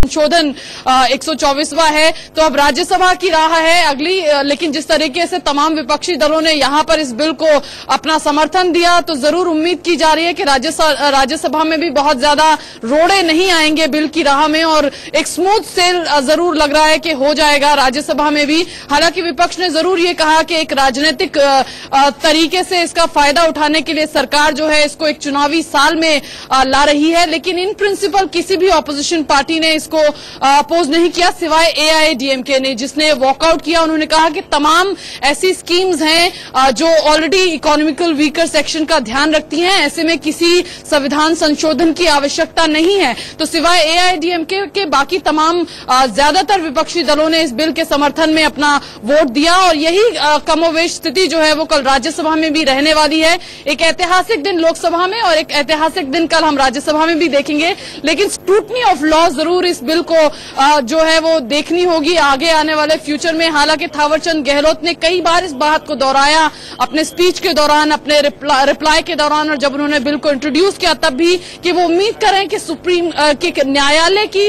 संशोधन 124वां है, तो अब राज्यसभा की राह है अगली। लेकिन जिस तरीके से तमाम विपक्षी दलों ने यहां पर इस बिल को अपना समर्थन दिया, तो जरूर उम्मीद की जा रही है कि राज्यसभा में भी बहुत ज्यादा रोड़े नहीं आएंगे बिल की राह में, और एक स्मूथ सेल जरूर लग रहा है कि हो जाएगा राज्यसभा में भी। हालांकि विपक्ष ने जरूर ये कहा कि एक राजनीतिक तरीके से इसका फायदा उठाने के लिए सरकार जो है इसको एक चुनावी साल में ला रही है, लेकिन इन प्रिंसिपल किसी भी ऑपोजिशन पार्टी ने इसको अपोज नहीं किया सिवाय AIADMK ने, जिसने वॉकआउट किया। उन्होंने कहा कि तमाम ऐसी स्कीम्स हैं जो ऑलरेडी इकोनॉमिकल वीकर सेक्शन का ध्यान रखती हैं, ऐसे में किसी संविधान संशोधन की आवश्यकता नहीं है। तो सिवाय AIADMK के बाकी तमाम ज्यादातर विपक्षी दलों ने इस बिल के समर्थन में अपना वोट दिया, और यही कमोवेश स्थिति जो है वो कल राज्यसभा में भी रहने वाली है। एक ऐतिहासिक दिन लोकसभा में और एक ऐतिहासिक दिन कल हम राज्यसभा में भी देखेंगे, लेकिन स्क्रूटनी ऑफ लॉ जरूर इस बिल को जो है वो देखनी होगी आगे आने वाले फ्यूचर में। हालांकि थावरचंद गहलोत ने कई बार इस बात को दोहराया अपने स्पीच के दौरान, अपने रिप्लाई के दौरान, और जब उन्होंने बिल को इंट्रोड्यूस किया तब भी, कि वो उम्मीद करें कि सुप्रीम की न्यायालय की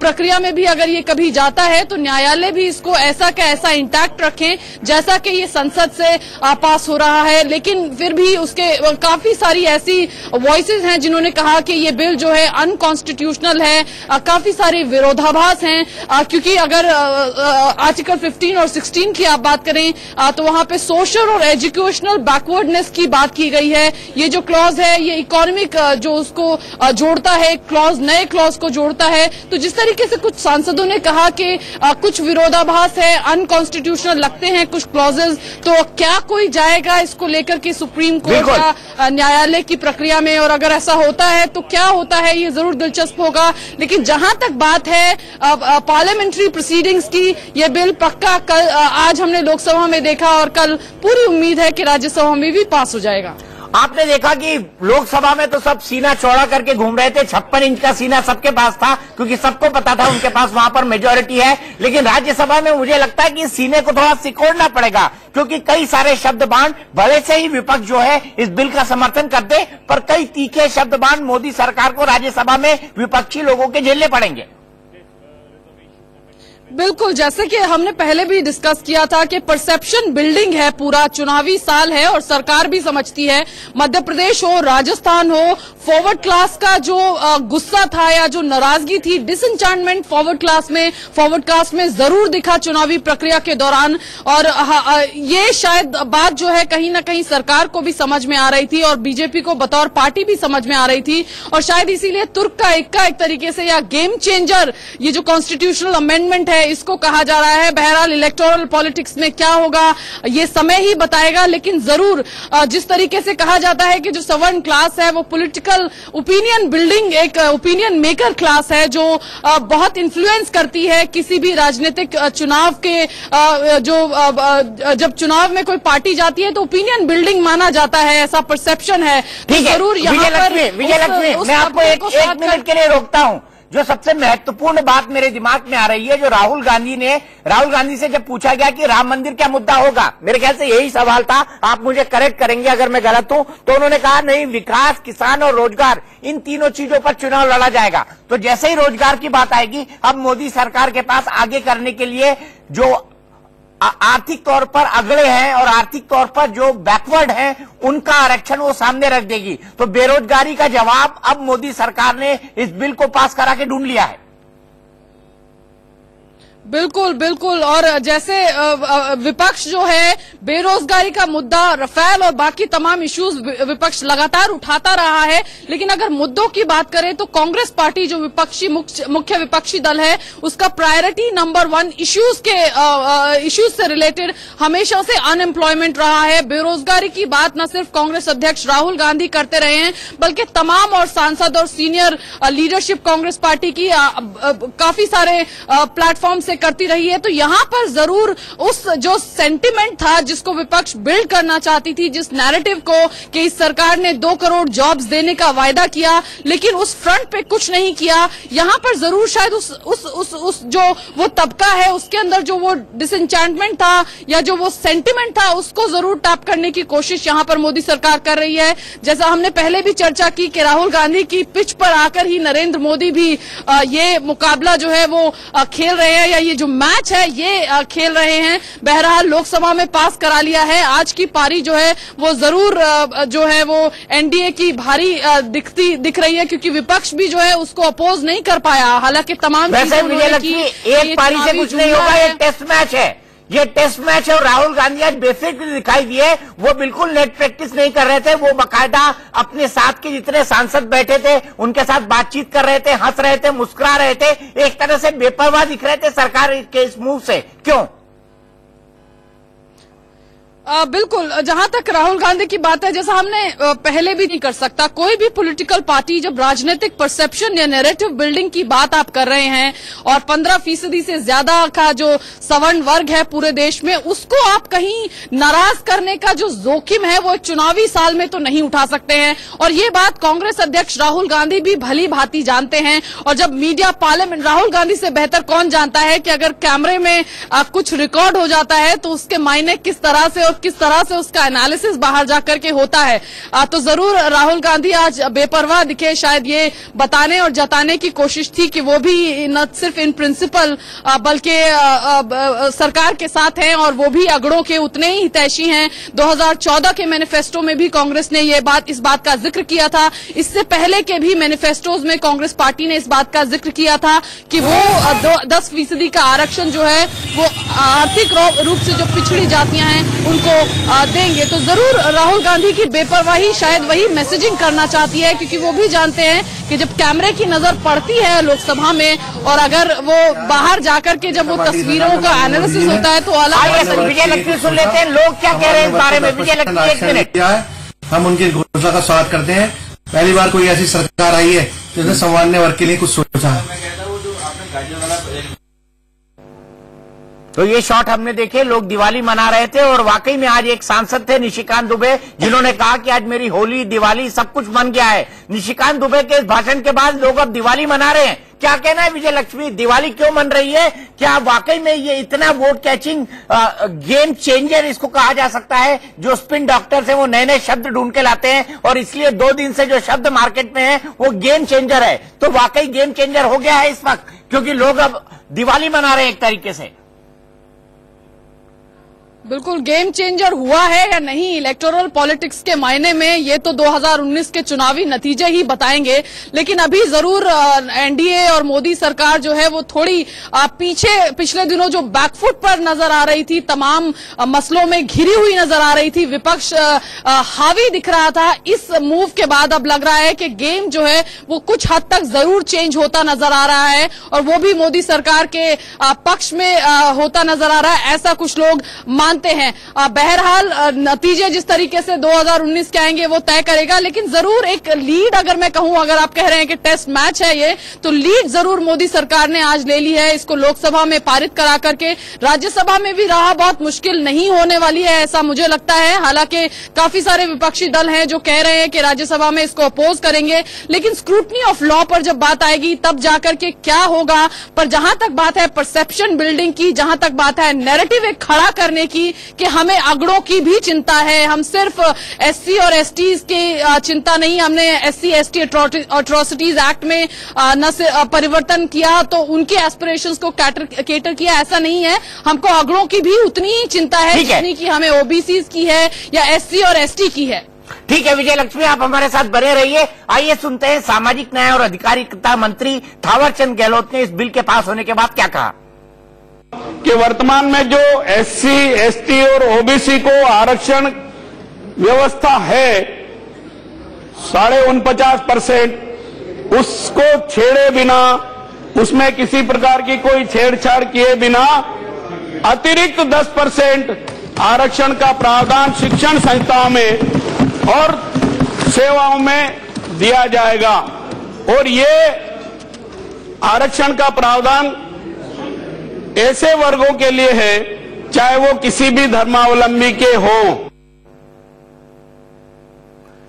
प्रक्रिया में भी अगर ये कभी जाता है तो न्यायालय भी इसको ऐसा का ऐसा इंटैक्ट रखें जैसा कि ये संसद से पास हो रहा है। लेकिन फिर भी उसके काफी सारी ऐसी वॉइसेस हैं जिन्होंने कहा कि ये बिल जो है अनकॉन्स्टिट्यूशनल है, काफी सारे विरोधाभास हैं, क्योंकि अगर आर्टिकल 15 और 16 की आप बात करें तो वहां पे सोशल और एजुकेशनल बैकवर्डनेस की बात की गई है। ये जो क्लॉज है ये इकोनॉमिक जो उसको जोड़ता है, क्लॉज नए क्लॉज को जोड़ता है। तो जिस तरीके से कुछ सांसदों ने कहा कि कुछ विरोधाभास है, अनकॉन्स्टिट्यूशनल लगते हैं कुछ क्लॉजेज, तो क्या कोई जाएगा इसको लेकर के सुप्रीम कोर्ट या न्यायालय की प्रक्रिया में, और अगर ऐसा होता है तो क्या होता है, ये जरूर दिलचस्प होगा। लेकिन जहां तक बात है पार्लियामेंट्री प्रोसीडिंग्स की, ये बिल पक्का कल आज हमने लोकसभा में देखा और कल पूरी उम्मीद है कि राज्यसभा में भी पास हो जाएगा। आपने देखा कि लोकसभा में तो सब सीना चौड़ा करके घूम रहे थे, 56 इंच का सीना सबके पास था, क्योंकि सबको पता था उनके पास वहां पर मेजोरिटी है। लेकिन राज्यसभा में मुझे लगता है कि सीने को थोड़ा सिकोड़ना पड़ेगा, क्योंकि कई सारे शब्द बाण भले से ही विपक्ष जो है इस बिल का समर्थन करते, पर कई तीखे शब्द बाण मोदी सरकार को राज्यसभा में विपक्षी लोगों के झेलने पड़ेंगे। बिल्कुल, जैसे कि हमने पहले भी डिस्कस किया था कि परसेप्शन बिल्डिंग है, पूरा चुनावी साल है और सरकार भी समझती है, मध्य प्रदेश हो, राजस्थान हो, फॉरवर्ड क्लास का जो गुस्सा था या जो नाराजगी थी, डिसएंचांटमेंट फॉरवर्ड क्लास में जरूर दिखा चुनावी प्रक्रिया के दौरान। और ये शायद बात जो है कहीं ना कहीं सरकार को भी समझ में आ रही थी और बीजेपी को बतौर पार्टी भी समझ में आ रही थी, और शायद इसीलिए तुर्क का इक्का एक तरीके से, या गेम चेंजर ये जो कॉन्स्टिट्यूशनल अमेंडमेंट है इसको कहा जा रहा है। बहरहाल इलेक्टोरल पॉलिटिक्स में क्या होगा ये समय ही बताएगा, लेकिन जरूर जिस तरीके से कहा जाता है कि जो सवर्ण क्लास है वो पॉलिटिकल ओपिनियन बिल्डिंग, एक ओपिनियन मेकर क्लास है जो बहुत इन्फ्लुएंस करती है किसी भी राजनीतिक चुनाव के, जब चुनाव में कोई पार्टी जाती है तो ओपिनियन बिल्डिंग माना जाता है, ऐसा परसेप्शन है। जरूर यहाँ पर विजयलक्ष्मी, मैं आपको एक मिनट के लिए रोकता हूं। जो सबसे महत्वपूर्ण बात मेरे दिमाग में आ रही है, जो राहुल गांधी से जब पूछा गया कि राम मंदिर क्या मुद्दा होगा, मेरे ख्याल से यही सवाल था, आप मुझे करेक्ट करेंगे अगर मैं गलत हूं, तो उन्होंने कहा नहीं, विकास, किसान और रोजगार, इन तीनों चीजों पर चुनाव लड़ा जाएगा। तो जैसे ही रोजगार की बात आएगी, अब मोदी सरकार के पास आगे करने के लिए जो आर्थिक तौर पर अगड़े हैं और आर्थिक तौर पर जो बैकवर्ड हैं, उनका आरक्षण वो सामने रख देगी। तो बेरोजगारी का जवाब अब मोदी सरकार ने इस बिल को पास करा के ढूंढ लिया है। बिल्कुल बिल्कुल, और जैसे विपक्ष जो है बेरोजगारी का मुद्दा, रफेल और बाकी तमाम इश्यूज विपक्ष लगातार उठाता रहा है, लेकिन अगर मुद्दों की बात करें तो कांग्रेस पार्टी जो विपक्षी मुख्य विपक्षी दल है उसका प्रायोरिटी नंबर 1 इश्यूज से रिलेटेड हमेशा से अनएम्प्लॉयमेंट रहा है। बेरोजगारी की बात न सिर्फ कांग्रेस अध्यक्ष राहुल गांधी करते रहे हैं, बल्कि तमाम और सांसद और सीनियर लीडरशिप कांग्रेस पार्टी की काफी सारे प्लेटफॉर्म से करती रही है। तो यहाँ पर जरूर उस जो सेंटिमेंट था जिसको विपक्ष बिल्ड करना चाहती थी, जिस नैरेटिव को कि इस सरकार ने 2 करोड़ जॉब्स देने का वायदा किया लेकिन उस फ्रंट पे कुछ नहीं किया, यहाँ पर जरूर शायद उस जो वो तबका है उसके अंदर जो वो डिसएंचेंटमेंट था या जो वो सेंटिमेंट था उसको जरूर टैप करने की कोशिश यहाँ पर मोदी सरकार कर रही है। जैसा हमने पहले भी चर्चा की कि राहुल गांधी की पिच पर आकर ही नरेंद्र मोदी भी ये मुकाबला जो है वो खेल रहे हैं या ये जो मैच है ये खेल रहे हैं। बहरहाल लोकसभा में पास करा लिया है। आज की पारी जो है वो जरूर जो है वो एनडीए की भारी दिख रही है क्योंकि विपक्ष भी जो है उसको अपोज नहीं कर पाया। हालांकि तमाम एक पारी से कुछ नहीं होगा, ये टेस्ट मैच है, ये टेस्ट मैच है। और राहुल गांधी आज बेसिकली दिखाई दिए वो बिल्कुल नेट प्रैक्टिस नहीं कर रहे थे, वो बाकायदा अपने साथ के जितने सांसद बैठे थे उनके साथ बातचीत कर रहे थे, हंस रहे थे, मुस्कुरा रहे थे, एक तरह से बेपरवाह दिख रहे थे सरकार के इस मूव से। क्यों? बिल्कुल, जहां तक राहुल गांधी की बात है, जैसा हमने पहले भी नहीं कर सकता, कोई भी पॉलिटिकल पार्टी जब राजनीतिक परसेप्शन या नैरेटिव बिल्डिंग की बात आप कर रहे हैं और 15% से ज्यादा का जो सवर्ण वर्ग है पूरे देश में उसको आप कहीं नाराज करने का जो जोखिम है वो चुनावी साल में तो नहीं उठा सकते हैं। और ये बात कांग्रेस अध्यक्ष राहुल गांधी भी भली भांति जानते हैं। और जब मीडिया पार्लियामेंट, राहुल गांधी से बेहतर कौन जानता है कि अगर कैमरे में कुछ रिकॉर्ड हो जाता है तो उसके मायने किस तरह से और किस तरह से उसका एनालिसिस बाहर जाकर के होता है। तो जरूर राहुल गांधी आज बेपरवाह दिखे, शायद ये बताने और जताने की कोशिश थी कि वो भी न सिर्फ इन प्रिंसिपल बल्कि सरकार के साथ हैं और वो भी अगड़ों के उतने ही हितैषी हैं। 2014 के मैनिफेस्टो में भी कांग्रेस ने इस बात का जिक्र किया था। इससे पहले के भी मैनिफेस्टोज में कांग्रेस पार्टी ने इस बात का जिक्र किया था कि वो 10% का आरक्षण जो है वो आर्थिक रूप से जो पिछड़ी जातियां हैं उनको देंगे। तो जरूर राहुल गांधी की बेपरवाही शायद वही मैसेजिंग करना चाहती है क्योंकि वो भी जानते हैं कि जब कैमरे की नजर पड़ती है लोकसभा में और अगर वो बाहर जाकर के जब वो तस्वीरों का एनालिसिस होता है तो अलग विजय लक्ष्मी सुन लेते हैं लोग क्या कह रहे हैं इस बारे में। विजय लक्ष्मी, एक मिनट। हम उनकी घोषणा का स्वागत करते हैं। पहली बार कोई ऐसी सरकार आई है जिसने सामान्य वर्ग के लिए कुछ सोचा है। तो ये शॉट हमने देखे, लोग दिवाली मना रहे थे और वाकई में आज एक सांसद थे निशिकांत दुबे जिन्होंने कहा कि आज मेरी होली दिवाली सब कुछ मन गया है। निशिकांत दुबे के इस भाषण के बाद लोग अब दिवाली मना रहे हैं। क्या कहना है विजय लक्ष्मी, दिवाली क्यों मन रही है? क्या वाकई में ये इतना वोट कैचिंग गेम चेंजर इसको कहा जा सकता है? जो स्पिन डॉक्टर्स हैं वो नए नए शब्द ढूंढ के लाते हैं और इसलिए 2 दिन से जो शब्द मार्केट में है वो गेम चेंजर है। तो वाकई गेम चेंजर हो गया है इस वक्त क्योंकि लोग अब दिवाली मना रहे हैं एक तरीके से। बिल्कुल गेम चेंजर हुआ है या नहीं इलेक्टोरल पॉलिटिक्स के मायने में ये तो 2019 के चुनावी नतीजे ही बताएंगे। लेकिन अभी जरूर एनडीए और मोदी सरकार जो है वो थोड़ी पिछले दिनों जो बैकफुट पर नजर आ रही थी, तमाम मसलों में घिरी हुई नजर आ रही थी, विपक्ष हावी दिख रहा था। इस मूव के बाद अब लग रहा है कि गेम जो है वो कुछ हद तक जरूर चेंज होता नजर आ रहा है और वो भी मोदी सरकार के पक्ष में होता नजर आ रहा है, ऐसा कुछ लोग मानते हैं। बहरहाल नतीजे जिस तरीके से 2019 के आएंगे वो तय करेगा। लेकिन जरूर एक लीड, अगर मैं कहूं, अगर आप कह रहे हैं कि टेस्ट मैच है ये, तो लीड जरूर मोदी सरकार ने आज ले ली है। इसको लोकसभा में पारित करा करके राज्यसभा में भी राह बहुत मुश्किल नहीं होने वाली है, ऐसा मुझे लगता है। हालांकि काफी सारे विपक्षी दल हैं जो कह रहे हैं कि राज्यसभा में इसको अपोज करेंगे, लेकिन स्क्रूटनी ऑफ लॉ पर जब बात आएगी तब जाकर के क्या होगा। पर जहां तक बात है परसेप्शन बिल्डिंग की, जहां तक बात है नैरेटिव एक खड़ा करने की कि हमें अगड़ों की भी चिंता है, हम सिर्फ एससी और एसटीज की चिंता नहीं, हमने एससी एसटी एट्रोसिटीज एक्ट में न परिवर्तन किया तो उनके एस्पिरेशंस को केटर किया, ऐसा नहीं है। हमको अगड़ों की भी उतनी ही चिंता है जितनी की हमें ओबीसी की है या एससी और एसटी की है। ठीक है विजय लक्ष्मी, आप हमारे साथ बने रहिए। आइए सुनते हैं सामाजिक न्याय और अधिकारिता मंत्री थावरचंद गहलोत ने इस बिल के पास होने के बाद क्या कहा। कि वर्तमान में जो एससी, एसटी और ओबीसी को आरक्षण व्यवस्था है 49.5%, उसको छेड़े बिना, उसमें किसी प्रकार की कोई छेड़छाड़ किए बिना अतिरिक्त 10% आरक्षण का प्रावधान शिक्षण संस्थाओं में और सेवाओं में दिया जाएगा। और ये आरक्षण का प्रावधान ऐसे वर्गों के लिए है, चाहे वो किसी भी धर्मावलंबी के हों।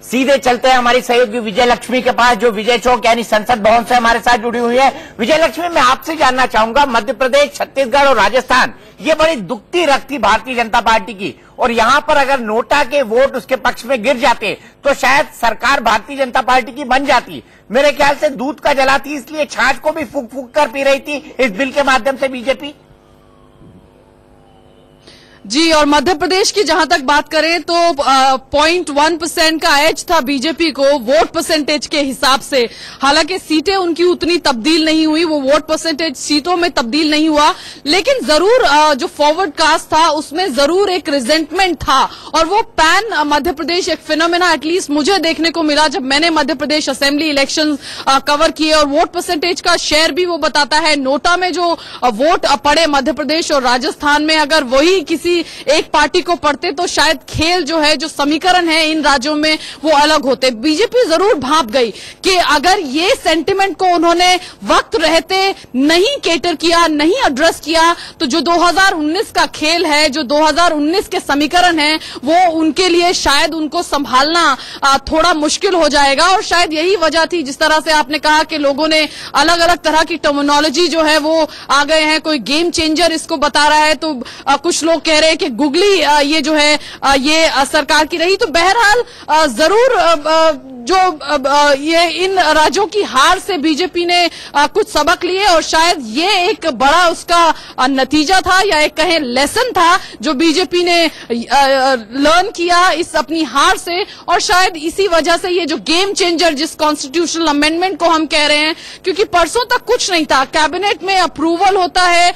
सीधे चलते हैं हमारी सहयोगी विजय लक्ष्मी के पास, जो विजय चौक यानी संसद भवन से हमारे साथ जुड़ी हुई है। विजय लक्ष्मी, मैं आपसे जानना चाहूंगा, मध्य प्रदेश, छत्तीसगढ़ और राजस्थान, ये बड़ी दुखती रख थी भारतीय जनता पार्टी की, और यहां पर अगर नोटा के वोट उसके पक्ष में गिर जाते तो शायद सरकार भारतीय जनता पार्टी की बन जाती। मेरे ख्याल से दूध का जला थी, इसलिए छाछ को भी फूक फूक कर पी रही थी इस बिल के माध्यम से बीजेपी। जी, और मध्य प्रदेश की जहां तक बात करें तो 0.1% का एज था बीजेपी को वोट परसेंटेज के हिसाब से। हालांकि सीटें उनकी उतनी तब्दील नहीं हुई, वो वोट परसेंटेज सीटों में तब्दील नहीं हुआ, लेकिन जरूर जो फॉरवर्ड कास्ट था उसमें जरूर एक रिजेंटमेंट था। और वो पैन मध्य प्रदेश एक फिनोमेना एटलीस्ट मुझे देखने को मिला जब मैंने Madhya Pradesh assembly election cover किए। और वोट परसेंटेज का शेयर भी वो बताता है। नोटा में जो वोट पड़े मध्य प्रदेश और राजस्थान में, अगर वही किसी एक पार्टी को पढ़ते तो शायद खेल जो है, जो समीकरण है इन राज्यों में, वो अलग होते। बीजेपी जरूर भांप गई कि अगर ये सेंटिमेंट को उन्होंने वक्त रहते नहीं केटर किया, नहीं एड्रेस किया, तो जो 2019 का खेल है, जो 2019 के समीकरण है, वो उनके लिए शायद उनको संभालना थोड़ा मुश्किल हो जाएगा। और शायद यही वजह थी, जिस तरह से आपने कहा कि लोगों ने अलग अलग तरह की टर्मिनोलॉजी जो है वो आ गए हैं। कोई गेम चेंजर इसको बता रहा है, तो कुछ लोग कह रहे हैं कि गुगली ये जो है ये सरकार की रही। तो बहरहाल जरूर जो ये इन राज्यों की हार से बीजेपी ने कुछ सबक लिए, और शायद ये एक बड़ा उसका नतीजा था, या एक कहें लेसन था, जो बीजेपी ने लर्न किया इस अपनी हार से। और शायद इसी वजह से ये जो गेम चेंजर, जिस कॉन्स्टिट्यूशनल अमेंडमेंट को हम कह रहे हैं, क्योंकि परसों तक कुछ नहीं था, कैबिनेट में अप्रूवल होता है,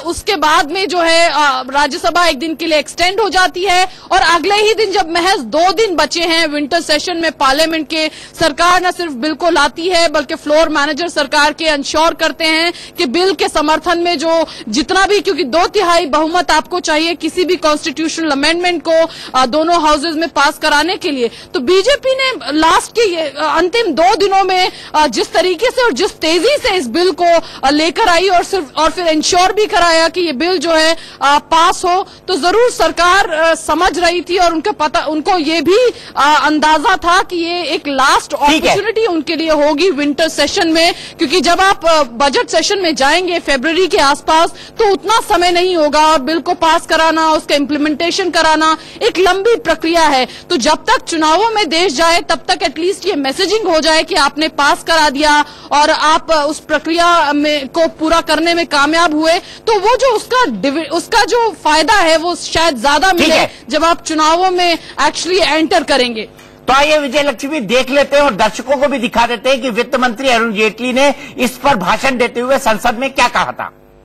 उसके बाद में जो है राज्यसभा एक दिन के लिए एक्सटेंड हो जाती है, और अगले ही दिन जब महज 2 दिन बचे हैं विंटर सेशन में पार्लियामेंट के, सरकार न सिर्फ बिल को लाती है बल्कि फ्लोर मैनेजर सरकार के इंश्योर करते हैं कि बिल के समर्थन में जो जितना भी, क्योंकि 2/3 बहुमत आपको चाहिए किसी भी कॉन्स्टिट्यूशनल अमेंडमेंट को दोनों हाउसेज में पास कराने के लिए। तो बीजेपी ने लास्ट के अंतिम 2 दिनों में जिस तरीके से और जिस तेजी से इस बिल को लेकर आई, और फिर इंश्योर भी कराया कि ये बिल जो है पास हो, तो जरूर सरकार समझ रही थी, और उनको ये भी अंदाजा था कि ये एक लास्ट अपॉर्चुनिटी उनके लिए होगी विंटर सेशन में। क्योंकि जब आप बजट सेशन में जाएंगे फरवरी के आसपास, तो उतना समय नहीं होगा, और बिल को पास कराना, उसका इम्प्लीमेंटेशन कराना एक लंबी प्रक्रिया है। तो जब तक चुनावों में देश जाए तब तक एटलीस्ट ये मैसेजिंग हो जाए कि आपने पास करा दिया और आप उस प्रक्रिया में को पूरा करने में कामयाब हुए, तो वो जो उसका जो फायदा है वो शायद ज्यादा मिले जब आप चुनावों में एक्चुअली एंटर करेंगे। तो आइए विजय लक्ष्मी देख लेते हैं और दर्शकों को भी दिखा देते हैं कि वित्त मंत्री अरुण जेटली ने इस पर भाषण देते हुए संसद में क्या कहा था।